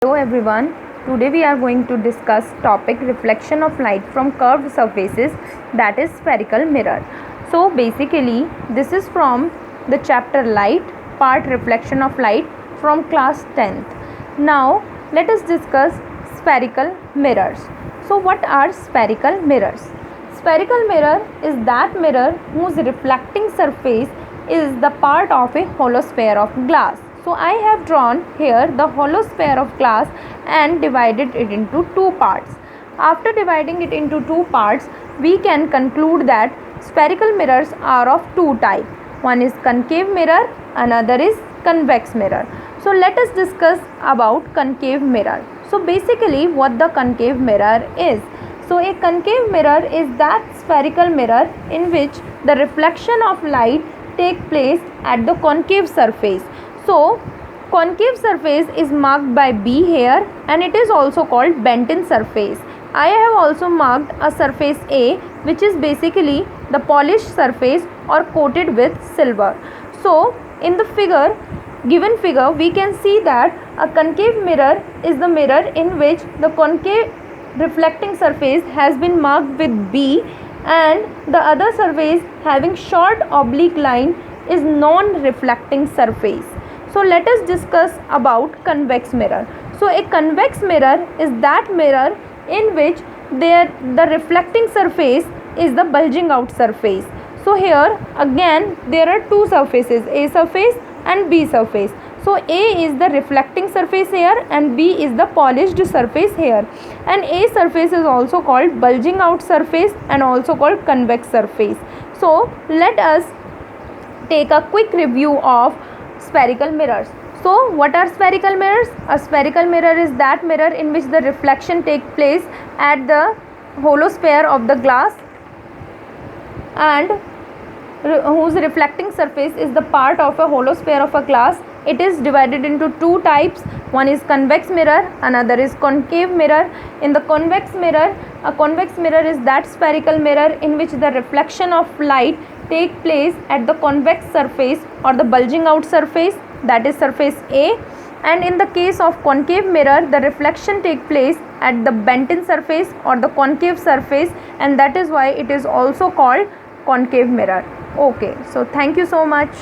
Hello everyone. Today we are going to discuss topic reflection of light from curved surfaces, that is spherical mirror. So basically this is from the chapter light, part reflection of light from class 10th. Now let us discuss spherical mirrors. So what are spherical mirrors? Spherical mirror is that mirror whose reflecting surface is the part of a hollow sphere of glass. So I have drawn here the hollow sphere of glass and divided it into two parts. After dividing it into two parts, we can conclude that spherical mirrors are of two types. One is concave mirror, another is convex mirror. So let us discuss about concave mirror. So basically what the concave mirror is. So a concave mirror is that spherical mirror in which the reflection of light take place at the concave surface. So concave surface is marked by B here and it is also called bent-in surface. I have also marked a surface A, which is basically the polished surface or coated with silver. So in the given figure we can see that a concave mirror is the mirror in which the concave reflecting surface has been marked with B and the other surface having short oblique line is non-reflecting surface. So let us discuss about convex mirror. So a convex mirror is that mirror in which the reflecting surface is the bulging out surface. So here again there are two surfaces, A surface and B surface. So A is the reflecting surface here and B is the polished surface here. And A surface is also called bulging out surface and also called convex surface. So let us take a quick review of spherical mirrors. So what are spherical mirrors? A spherical mirror is that mirror in which the reflection takes place at the hollow sphere of the glass and whose reflecting surface is the part of a hollow sphere of a glass. It is divided into two types. One is convex mirror, another is concave mirror. In the convex mirror, a convex mirror is that spherical mirror in which the reflection of light take place at the convex surface or the bulging out surface, that is surface A. And in the case of concave mirror, the reflection take place at the bent-in surface or the concave surface, and that is why it is also called concave mirror. Okay, so thank you so much.